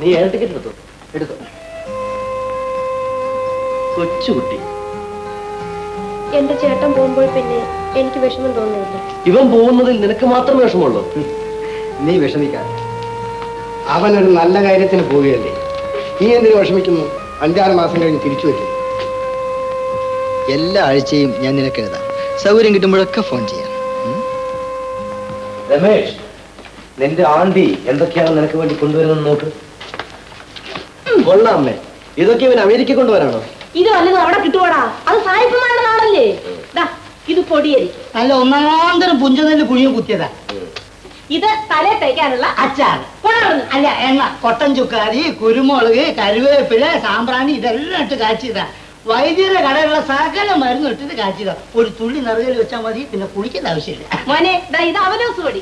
നീ air ticket എടുത്തോ? എടുത്തോ. കൊച്ചുകുട്ടി. എന്റെ ചേട്ടൻ പോകുമ്പോൾ പിന്നെ എനിക്ക് വിഷമം തോന്നുന്നില്ല. ഇവൻ പോകുന്നതിൽ നിനക്ക് മാത്രമേ വിഷമമുള്ളൂ. നീ വിഷമിക്കാതെ, അവനൊരു നല്ല കാര്യത്തിന് പോവുകയല്ലേ. നീ എന്തിനു വിഷമിക്കുന്നു? 5-6 മാസം കഴിഞ്ഞ് തിരിച്ചു വരും. എല്ലാ ആഴ്ചയും ഞാൻ നിനക്ക് എഴുതാം. സൗകര്യം കിട്ടുമ്പോഴൊക്കെ ഫോൺ ചെയ്യാം. രമേഷ്, നിന്റെ ആണ്ടി എന്തൊക്കെയാണ് നിനക്ക് വേണ്ടി കൊണ്ടുവരുന്നത് നോക്ക്. കൊള്ളാം അമ്മേ. ഇതൊക്കെ ഇവൻ അമേരിക്ക കൊണ്ടുവരാണോ? ഇത് വല്ലതും അവിടെ കിട്ടുവാടാ. അത് സായിപ്പുമാരുടെ നാടല്ലേ. ഇത് പൊടിയരി. നല്ല ഒന്നാന്തരം പുഞ്ചനെല്ല് കുഴിയും കുത്തിയതാ. ഇത് തലേ തേക്കാനുള്ള അച്ചാർ. അല്ല, എണ്ണ, കൊട്ടൻ ചുക്കാരി, കുരുമുളക്, കരുവേപ്പില, സാമ്പ്രാണി ഇതെല്ലാം ഇട്ട് കാച്ചിയതാ. വൈദ്യരുടെ കടയിലുള്ള സകല മരുന്ന് ഇട്ടിട്ട് കാച്ചിയതാ. ഒരു തുള്ളി നിറകയിൽ വെച്ചാൽ മതി, പിന്നെ കുളിക്കേണ്ട ആവശ്യമില്ല. മോനെ, ഇത് അവലോസ് പൊടി.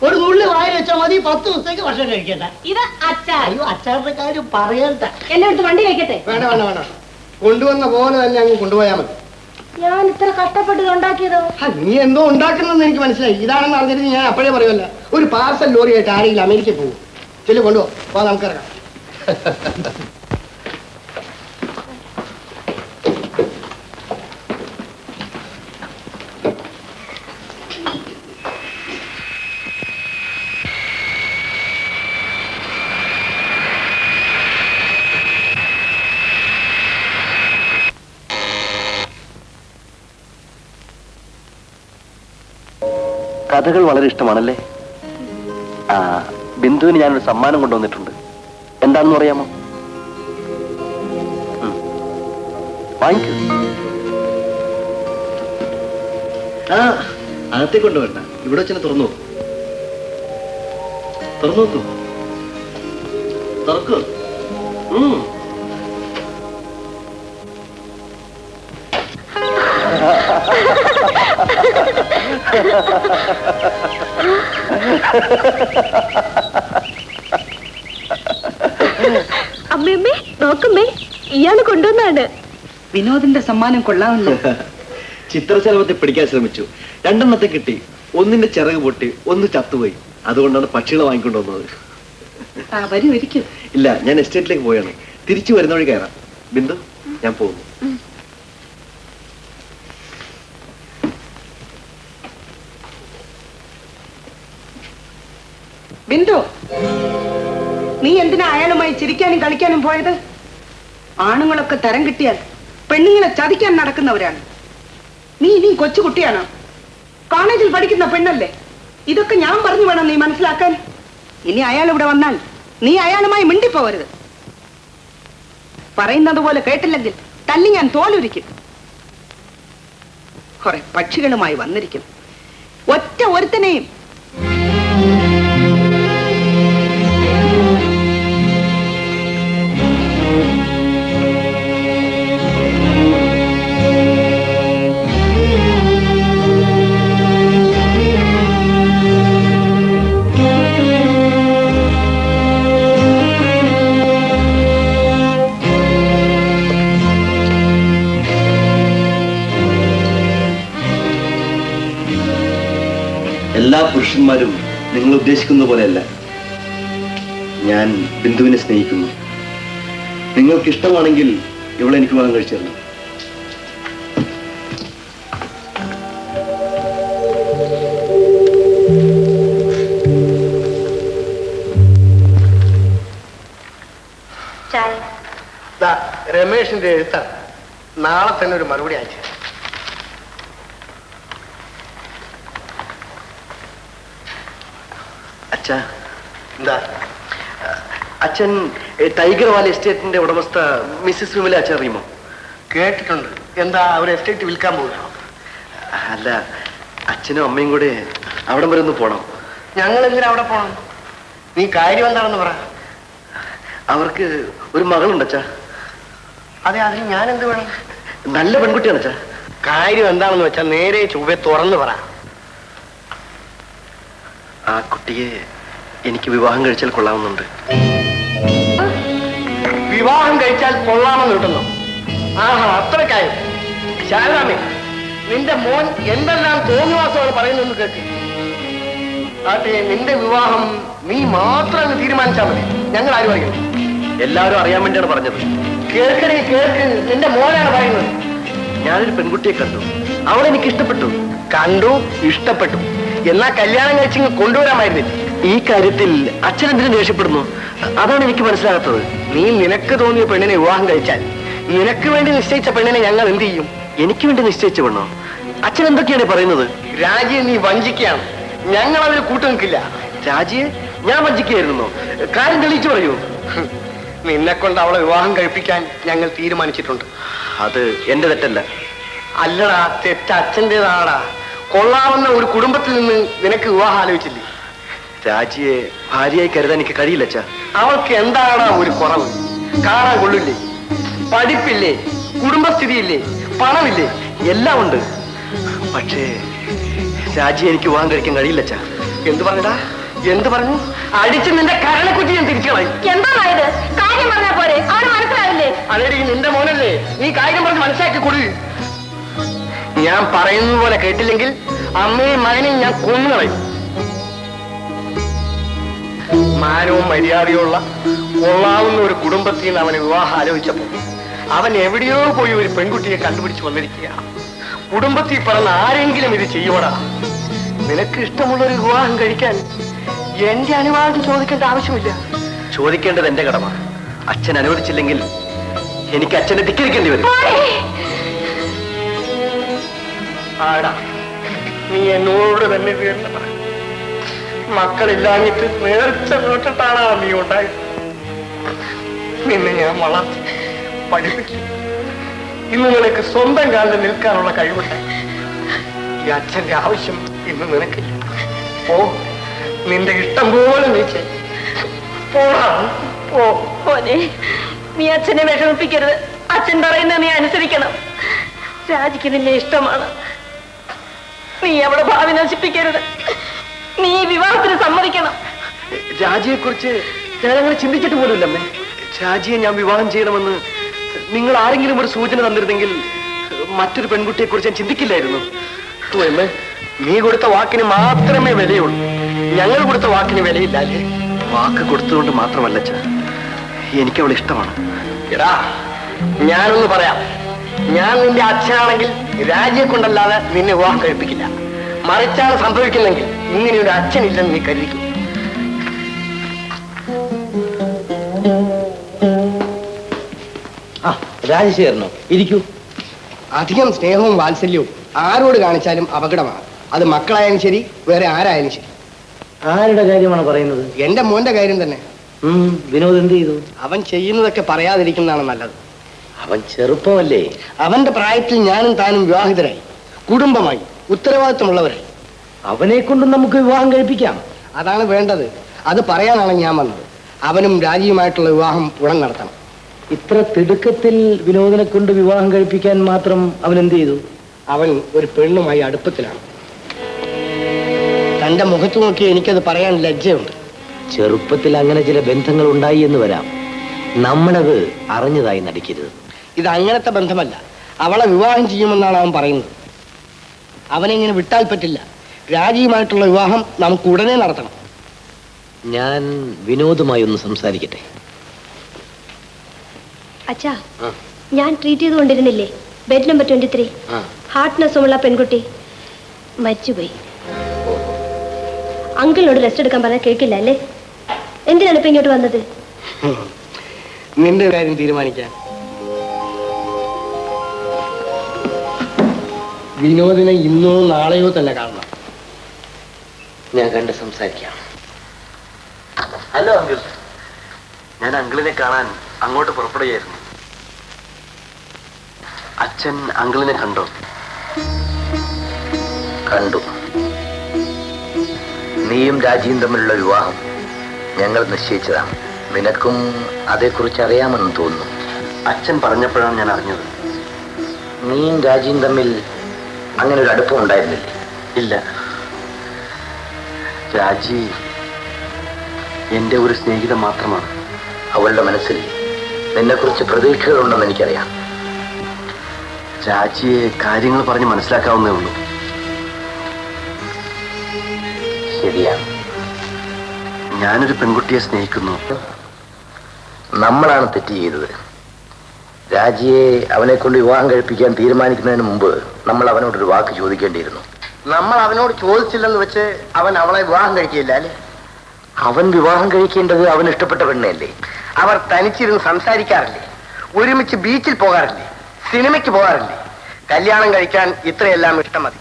ഒരു നുള്ളി വായിൽ വെച്ചാൽ മതി, 10 ദിവസത്തേക്ക് ഭക്ഷണം കഴിക്കണ്ട. ഇത് അച്ചാർ. അയ്യോ, അച്ചാറിന്റെ കാര്യം പറയണ്ട. എന്നെ എടുത്ത് വണ്ടി വെക്കട്ടെ? വേണ്ട വേണ്ട വേണ്ട, കൊണ്ടുവന്ന പോലെ തന്നെ അങ്ങ് കൊണ്ടുപോയാൽ മതി. ഞാൻ ഇത്ര കഷ്ടപ്പെട്ട് ഉണ്ടാക്കിയതോ? നീ എന്തോ ഉണ്ടാക്കുന്നതെന്ന് എനിക്ക് മനസ്സിലായി. ഇതാണെന്ന് അറിഞ്ഞിട്ട് ഞാൻ അപ്പോഴേ പറയുമല്ല. ഒരു പാർസൽ ലോറിയായിട്ട് ആരെങ്കിലും അമേരിക്കയിൽ പോകും. ചെല്ലു, കൊണ്ടുപോ, നമുക്കിറങ്ങാം. കഥകൾ വളരെ ഇഷ്ടമാണല്ലേ? ബിന്ദുവിന് ഞാനൊരു സമ്മാനം കൊണ്ടുവന്നിട്ടുണ്ട്. എന്താണെന്ന് പറയാമോ? വാങ്ങിക്കൂ. അകത്തേക്ക് കൊണ്ടുവേണ്ട, ഇവിടെ വെച്ചെന്നെ തുറന്നു നോക്കൂ. തുറന്നു നോക്കൂ. തുറക്കൂ. അമ്മയമ്മേ, നോക്കമ്മേ, ഇയാള് കൊണ്ടുവന്നാണ്. വിനോദിന്റെ സമ്മാനം കൊള്ളാമല്ലോ. ചിത്രശലഭത്തെ പിടിക്കാൻ ശ്രമിച്ചു. 2 എണ്ണത്തെ കിട്ടി. ഒന്നിന്റെ ചിറക് പൊട്ടി, ഒന്ന് ചത്തുപോയി. അതുകൊണ്ടാണ് പക്ഷികളെ വാങ്ങിക്കൊണ്ടുവന്നത്. വരൂ, ഇരിക്കും. ഇല്ല, ഞാൻ എസ്റ്റേറ്റിലേക്ക് പോയാണ്. തിരിച്ചു വരുന്ന വഴി കയറാം. ബിന്ദു, ഞാൻ പോകുന്നു. ബിന്ദു, നീ എന്തിനാ അയാളുമായി ചിരിക്കാനും കളിക്കാനും പോയത്? ആണുങ്ങളൊക്കെ തരം കിട്ടിയാൽ പെണ്ണുങ്ങളെ ചതിക്കാൻ നടക്കുന്നവരാണ്. നീ ഇനി കൊച്ചുകുട്ടിയാണോ? കോളേജിൽ പഠിക്കുന്ന പെണ്ണല്ലേ? ഇതൊക്കെ ഞാൻ പറഞ്ഞു വേണം നീ മനസ്സിലാക്കാൻ. ഇനി അയാൾ ഇവിടെ വന്നാൽ നീ അയാളുമായി മിണ്ടിപ്പോവരുത്. പറയുന്നത് പോലെ കേട്ടില്ലെങ്കിൽ തല്ലി ഞാൻ തോലുരിക്കും. കുറെ പക്ഷികളുമായി വന്നിരിക്കും. ഒറ്റ ഒരുത്തനെയും എല്ലാ പുരുഷന്മാരും നിങ്ങൾ ഉദ്ദേശിക്കുന്ന പോലെയല്ല. ഞാൻ ബിന്ദുവിനെ സ്നേഹിക്കുന്നു. നിങ്ങൾക്ക് ഇഷ്ടമാണെങ്കിൽ ഇവളെ എനിക്ക് വിവാഹം കഴിച്ചു തരണം. രമേഷിന്റെ എഴുത്താണ്. നാളെ തന്നെ ഒരു മറുപടി അയച്ചു. അച്ഛാ, എന്താ? അച്ഛൻ ടൈഗർ വാലി എസ്റ്റേറ്റിന്റെ ഉടമസ്ഥ മിസ്സിസ് വിമല അച്ഛൻ അറിയുമോ? കേട്ടിട്ടുണ്ട്. എന്താ, അവർ എസ്റ്റേറ്റ് വിൽക്കാൻ പോകുന്നു? അല്ല, അച്ഛനും അമ്മയും കൂടെ അവിടം വരെ ഒന്ന് പോണം. ഞങ്ങൾ എന്തിനാ അവിടെ പോണം? നീ കാര്യം എന്താണെന്ന് പറ. അവർക്ക് ഒരു മകളുണ്ട് അച്ഛാ. അതെ, അതിന് ഞാൻ എന്ത് വേണം? നല്ല പെൺകുട്ടിയാണ് അച്ഛാ. കാര്യം എന്താണെന്ന് വെച്ചാൽ നേരെ ചൊവ്വെ തുറന്നു പറ. ആ കുട്ടിയെ എനിക്ക് വിവാഹം കഴിച്ചാൽ കൊള്ളാവുന്നുണ്ട്. വിവാഹം കഴിച്ചാൽ കൊള്ളാമെന്ന് കിട്ടുന്നു? ആഹാ, അത്ര കാര്യം. ശാരദാമേ, നിന്റെ മോൻ എന്തെല്ലാം തോന്നിവാസമാണ് പറയുന്നതെന്ന് കേൾക്ക്. അതെ, നിന്റെ വിവാഹം നീ മാത്രം അങ്ങ് തീരുമാനിച്ചാൽ മതി. ഞങ്ങൾ ആരും അറിയില്ല. എല്ലാവരും അറിയാൻ വേണ്ടിയാണ് പറഞ്ഞത്. കേൾക്കണേ കേൾക്ക്, നിന്റെ മോനാണ് പറയുന്നത്. ഞാനൊരു പെൺകുട്ടിയെ കണ്ടു, അവളെ എനിക്ക് ഇഷ്ടപ്പെട്ടു. കണ്ടു, ഇഷ്ടപ്പെട്ടു, എന്നാ കല്യാണം കഴിച്ചിങ്ങ് കൊണ്ടുവരാമായിരുന്നില്ല. ഈ കാര്യത്തിൽ അച്ഛൻ എന്തിനു ദേഷ്യപ്പെടുന്നു? അതാണ് എനിക്ക് മനസ്സിലാകാത്തത്. നീ നിനക്ക് തോന്നിയ പെണ്ണിനെ വിവാഹം കഴിച്ചാൽ നിനക്ക് വേണ്ടി നിശ്ചയിച്ച പെണ്ണിനെ ഞങ്ങൾ എന്ത് ചെയ്യും? എനിക്ക് വേണ്ടി നിശ്ചയിച്ചു പെണ്ണോ? അച്ഛൻ എന്തൊക്കെയാണ് പറയുന്നത്? രാജിയെ നീ വഞ്ചിക്കുകയാണ്. ഞങ്ങൾ അതിൽ കൂട്ടുനിൽക്കില്ല. രാജിയെ ഞാൻ വഞ്ചിക്കുകയായിരുന്നോ? കാര്യം തെളിയിച്ചു പറയൂ. നിന്നെ കൊണ്ട് അവളെ വിവാഹം കഴിപ്പിക്കാൻ ഞങ്ങൾ തീരുമാനിച്ചിട്ടുണ്ട്. അത് എന്റെ തെറ്റല്ല. അല്ലടാ, തെറ്റ് അച്ഛൻ്റെതാടാ. കൊള്ളാവുന്ന ഒരു കുടുംബത്തിൽ നിന്ന് നിനക്ക് വിവാഹം ആലോചിച്ചില്ലേ? രാജിയെ ഭാര്യയായി കരുതാൻ എനിക്ക് കഴിയില്ല അച്ഛാ. അവൾക്ക് എന്താടാ ഒരു കുറവ്? കാണാൻ കൊള്ളില്ലേ? പഠിപ്പില്ലേ? കുടുംബസ്ഥിതിയില്ലേ? പണമില്ലേ? എല്ലാം ഉണ്ട്. പക്ഷേ രാജിയെ എനിക്ക് വിവാഹം കഴിക്കാൻ കഴിയില്ല അച്ഛാ. എന്ത് പറഞ്ഞടാ? എന്ത് പറഞ്ഞു? അടിച്ച് നിന്റെ കരണക്കുറ്റി ഞാൻ തിരിച്ചു കളയും. എന്താണായത്? കാര്യം പറഞ്ഞാ പോരെ, അവന് മനസ്സിലാവില്ലേ? അതേടി, നിന്റെ മോനല്ലേ, നീ കാര്യം പറഞ്ഞ് മനസ്സിലാക്കി കൊടു. ഞാൻ പറയുന്നത് പോലെ കേട്ടില്ലെങ്കിൽ അമ്മയും മകനെയും ഞാൻ കൊന്നുകളയും. മാനവും മര്യാദയുള്ള കൊള്ളാവുന്ന ഒരു കുടുംബത്തിൽ നിന്ന് അവന് വിവാഹം ആലോചിച്ചപ്പോൾ അവൻ എവിടെയോ പോയി ഒരു പെൺകുട്ടിയെ കണ്ടുപിടിച്ച് വന്നിരിക്കുകയാണ്. കുടുംബത്തിൽ പറഞ്ഞ ആരെങ്കിലും ഇത് ചെയ്യോടാ? നിനക്ക് ഇഷ്ടമുള്ള ഒരു വിവാഹം കഴിക്കാൻ എന്റെ അനുവാദം ചോദിക്കേണ്ട ആവശ്യമില്ല. ചോദിക്കേണ്ടത് എന്റെ കടമ. അച്ഛൻ അനുവദിച്ചില്ലെങ്കിൽ എനിക്ക് അച്ഛനെ ധിക്കരിക്കേണ്ടി വരും. ആടാ, നീ എന്നോട് തന്നെ തീർന്ന മക്കളില്ലാഞ്ഞിട്ട് നേർച്ച നോട്ടിട്ടാണ് നീ ഉണ്ടായത്. നിന്നെ ഞാൻ വളർത്തി പഠിപ്പിച്ചു. ഇന്ന് നിനക്ക് സ്വന്തം കാലിൽ നിൽക്കാനുള്ള കഴിവുണ്ടായി. ഈ അച്ഛന്റെ ആവശ്യം ഇന്ന് നിനക്കില്ല. ഓ, നിന്റെ ഇഷ്ടം പോലെ നീ ചെയ്യും. മോനെ, നീ അച്ഛനെ വിഷമിപ്പിക്കരുത്. അച്ഛൻ പറയുന്നത് നീ അനുസരിക്കണം. രാജിക്ക് നിന്നെ ഇഷ്ടമാണ്. നീ അവളെ ഭാവി നശിപ്പിക്കരുത്. നീ വിവാഹത്തിന് സമ്മതിക്കണം. രാജിയെ കുറിച്ച് ഞാൻ അങ്ങനെ ചിന്തിച്ചിട്ട് പോലുമില്ല അമ്മേ. രാജിയെ ഞാൻ വിവാഹം ചെയ്യണമെന്ന് നിങ്ങൾ ആരെങ്കിലും ഒരു സൂചന തന്നിരുന്നെങ്കിൽ മറ്റൊരു പെൺകുട്ടിയെ കുറിച്ച് ഞാൻ ചിന്തിക്കില്ലായിരുന്നു. അമ്മേ, നീ കൊടുത്ത വാക്കിന് മാത്രമേ വിലയുള്ളൂ. ഞങ്ങൾ കൊടുത്ത വാക്കിന് വിലയില്ല അല്ലേ? വാക്ക് കൊടുത്തതുകൊണ്ട് മാത്രമല്ല അച്ഛാ, എനിക്ക് അവളെ ഇഷ്ടമാണ്. എടാ, ഞാനൊന്ന് പറയാം. ഞാൻ നിന്റെ അച്ഛനാണെങ്കിൽ രാജിയെ കൊണ്ടല്ലാതെ നിന്നെ വിവാഹം കഴിപ്പിക്കില്ല. മറിച്ചാണ് സംഭവിക്കുന്നെങ്കിൽ ഇങ്ങനെയൊരു അച്ഛനില്ലെന്ന് നീ കരുതിക്കും. രാജശേഖരനോ? ഇരിക്കൂ. അധികം സ്നേഹവും വാത്സല്യവും ആരോട് കാണിച്ചാലും അപകടമാണ്. അത് മക്കളായാലും ശരി, വേറെ ആരായാലും ശരി. ആരുടെ കാര്യമാണ് പറയുന്നത്? എന്റെ മോന്റെ കാര്യം തന്നെ. വിനോദ് എന്ത് ചെയ്തു? അവൻ ചെയ്യുന്നതൊക്കെ പറയാതിരിക്കുന്നതാണ് നല്ലത്. അവൻ ചെറുപ്പമല്ലേ? അവന്റെ പ്രായത്തിൽ ഞാനും താനും വിവാഹിതരായി, കുടുംബമായി, ഉത്തരവാദിത്വമുള്ളവരായി. അവനെ കൊണ്ട് നമുക്ക് വിവാഹം കഴിപ്പിക്കാം. അതാണ് വേണ്ടത്. അത് പറയാനാണ് ഞാൻ വന്നത്. അവനും രാജിയുമായിട്ടുള്ള വിവാഹം ഉടൻ നടത്തണം. ഇത്ര തിടുക്കത്തിൽ വിനോദിനെ കൊണ്ട് വിവാഹം കഴിപ്പിക്കാൻ മാത്രം അവൻ എന്ത് ചെയ്തു? അവൻ ഒരു പെണ്ണുമായി അടുപ്പത്തിലാണ്. തന്റെ മുഖത്ത് നോക്കി എനിക്കത് പറയാൻ ലജ്ജയുണ്ട്. ചെറുപ്പത്തിൽ അങ്ങനെ ചില ബന്ധങ്ങൾ ഉണ്ടായി എന്ന് വരാം. നമ്മളത് അറിഞ്ഞതായി നടിക്കരുത്. ഇത് അങ്ങനത്തെ ബന്ധമല്ല. അവളെ വിവാഹം ചെയ്യുമെന്നാണ് അവൻ പറയുന്നത്. അവനെങ്ങനെ വിട്ടാൽ പറ്റില്ല. രാജിയുമായിട്ടുള്ള വിവാഹം നമുക്ക് ഉടനെ നടത്തണം. ഞാൻ വിനോദുമായി ഒന്ന് സംസാരിക്കട്ടെ. അച്ഛാ, ഞാൻ ട്രീറ്റ് ചെയ്തുകൊണ്ടിരുന്നില്ലേ ബെഡ് നമ്പർ 23, ഹാർട്ട്നെസ്സുമുള്ള പെൺകുട്ടി മരിച്ചുപോയി. അങ്കിളിനോട് റെസ്റ്റ് എടുക്കാൻ പറഞ്ഞാൽ കേൾക്കില്ല അല്ലേ? എന്തിനാണ് ഇപ്പൊ ഇങ്ങോട്ട് വന്നത്? നിന്റെ കാര്യം തീരുമാനിക്കാൻ. വിനോദിനെ ഇന്നോ നാളെയോ തന്നെ കാണണം. ഞാൻ കണ്ട് സംസാരിക്കാം. ഹലോ അങ്കിൾ, ഞാൻ അങ്കിളിനെ കാണാൻ അങ്ങോട്ട് പുറപ്പെടുകയായിരുന്നു. അച്ഛൻ അങ്കിളിനെ കണ്ടോ? കണ്ടു. നീയും രാജിയും തമ്മിലുള്ള വിവാഹം ഞങ്ങൾ നിശ്ചയിച്ചതാണ്. നിനക്കും അതേക്കുറിച്ച് അറിയാമെന്ന് തോന്നുന്നു. അച്ഛൻ പറഞ്ഞപ്പോഴാണ് ഞാൻ അറിഞ്ഞത്. നീയും രാജിയും തമ്മിൽ അങ്ങനെ ഒരു അടുപ്പം ഉണ്ടായിരുന്നില്ലേ? ഇല്ല. രാജി എൻ്റെ ഒരു സ്നേഹിത മാത്രമാണ്. അവളുടെ മനസ്സിൽ നിന്നെക്കുറിച്ച് പ്രതീക്ഷകളുണ്ടെന്ന് എനിക്കറിയാം. രാജിയെ കാര്യങ്ങൾ പറഞ്ഞ് മനസ്സിലാക്കാവുന്നേ ഉള്ളൂ. ശരിയാണ്. ഞാനൊരു പെൺകുട്ടിയെ സ്നേഹിക്കുന്നു. നമ്മളാണ് തെറ്റ് ചെയ്തത്. രാജിയെ അവനെ കൊണ്ട് വിവാഹം കഴിപ്പിക്കാൻ തീരുമാനിക്കുന്നതിന് മുമ്പ് നമ്മൾ അവനോടൊരു വാക്ക് ചോദിക്കേണ്ടിയിരുന്നു. നമ്മൾ അവനോട് ചോദിച്ചില്ലെന്ന് വെച്ച് അവൻ അവളെ വിവാഹം കഴിക്കില്ല അല്ലേ? അവൻ വിവാഹം കഴിക്കേണ്ടത് അവന് ഇഷ്ടപ്പെട്ട പെണ്ണല്ലേ. അവർ തനിച്ചിരുന്ന് സംസാരിക്കാറില്ലേ? ഒരുമിച്ച് ബീച്ചിൽ പോകാറില്ലേ? സിനിമയ്ക്ക് പോകാറില്ലേ? കല്യാണം കഴിക്കാൻ ഇത്രയെല്ലാം ഇഷ്ടം മതി.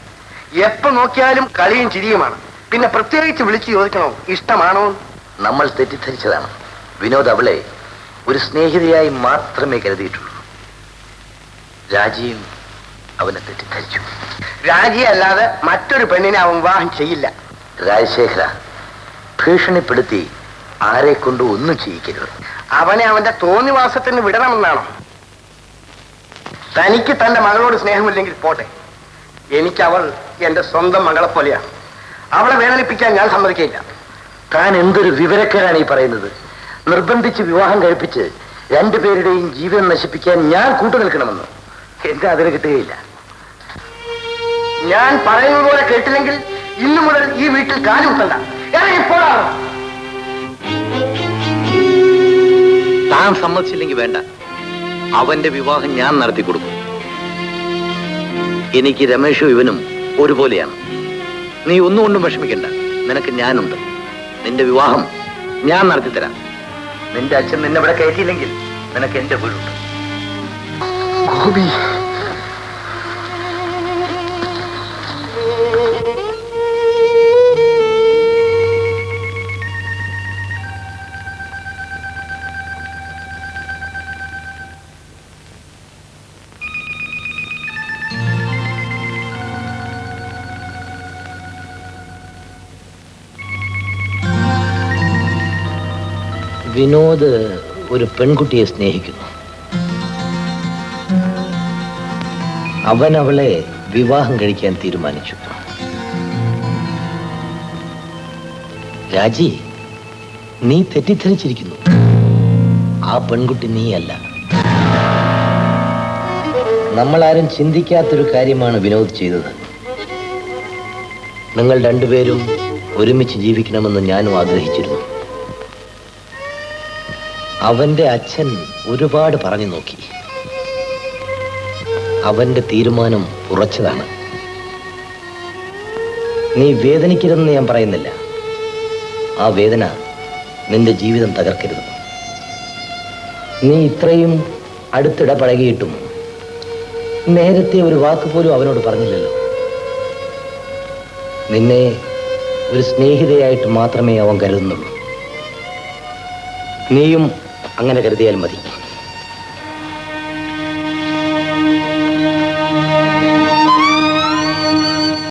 എപ്പോ നോക്കിയാലും കളിയും ചിരിയുമാണ്. പിന്നെ പ്രത്യേകിച്ച് വിളിച്ചു ചോദിക്കണോ ഇഷ്ടമാണോ? നമ്മൾ തെറ്റിദ്ധരിച്ചതാണ്. വിനോദ് അവളെ ഒരു സ്നേഹിതയായി മാത്രമേ കരുതിയിട്ടുള്ളൂ. രാജിയും അവനെ തെറ്റിദ്ധരിച്ചു. രാജിയെ അല്ലാതെ മറ്റൊരു പെണ്ണിനെ അവൻ വിവാഹം ചെയ്യില്ല. രാജശേഖര, ഭീഷണിപ്പെടുത്തി ആരെ കൊണ്ട് ഒന്നും ചെയ്യിക്കരുത്. അവനെ അവന്റെ തോന്നിവാസത്തിന് വിടണമെന്നാണോ? തനിക്ക് തന്റെ മകളോട് സ്നേഹമില്ലെങ്കിൽ പോട്ടെ. എനിക്ക് അവൾ എന്റെ സ്വന്തം മകളെ പോലെയാണ്. അവളെ വേദനിപ്പിക്കാൻ ഞാൻ സമ്മതിക്കില്ല. താൻ എന്തൊരു വിവരക്കേടാണ് ഈ പറയുന്നത്? നിർബന്ധിച്ച് വിവാഹം കഴിപ്പിച്ച് രണ്ടുപേരുടെയും ജീവിതം നശിപ്പിക്കാൻ ഞാൻ കൂട്ടുനിൽക്കണമെന്ന് എന്റെ അതിന് കിട്ടുകയില്ല. ഞാൻ പറയുന്നത് പോലെ കേട്ടില്ലെങ്കിൽ ഇന്നു മുതൽ ഈ വീട്ടിൽ കാലുകുത്തണ്ട. ഇപ്പോഴാണ് താൻ സമ്മതിച്ചില്ലെങ്കിൽ വേണ്ട. അവന്റെ വിവാഹം ഞാൻ നടത്തി കൊടുക്കും. എനിക്ക് രമേഷും ഇവനും ഒരുപോലെയാണ്. നീ ഒന്നുകൊണ്ടും വിഷമിക്കണ്ട. നിനക്ക് ഞാനുണ്ട്. നിന്റെ വിവാഹം ഞാൻ നടത്തിത്തരാം. നിന്റെ അച്ഛൻ നിന്നെ ഇവിടെ കയറ്റിയില്ലെങ്കിൽ നിനക്ക് എന്റെ വീടുണ്ട്. ഗോപി, വിനോദ് ഒരു പെൺകുട്ടിയെ സ്നേഹിക്കുന്നു. അവൻ അവളെ വിവാഹം കഴിക്കാൻ തീരുമാനിച്ചു. രാജി, നീ തെറ്റിദ്ധരിച്ചിരിക്കുന്നു. ആ പെൺകുട്ടി നീയല്ല. നമ്മളാരും ചിന്തിക്കാത്തൊരു കാര്യമാണ് വിനോദ് ചെയ്തത്. നിങ്ങൾ രണ്ടുപേരും ഒരുമിച്ച് ജീവിക്കണമെന്ന് ഞാനും ആഗ്രഹിച്ചിരുന്നു. അവന്റെ അച്ഛൻ ഒരുപാട് പറഞ്ഞു നോക്കി. അവന്റെ തീരുമാനം ഉറച്ചതാണ്. നീ വേദനിക്കരുതെന്ന് ഞാൻ പറയുന്നില്ല. ആ വേദന നിന്റെ ജീവിതം തകർക്കരുത്. നീ ഇത്രയും അടുത്തിടപഴകിയിട്ടും നേരത്തെ ഒരു വാക്ക് പോലും അവനോട് പറഞ്ഞില്ലല്ലോ. നിന്നെ ഒരു സ്നേഹിതയായിട്ട് മാത്രമേ അവൻ കരുതുന്നുള്ളൂ. നീയും അങ്ങനെ കരുതിയാൽ മതി.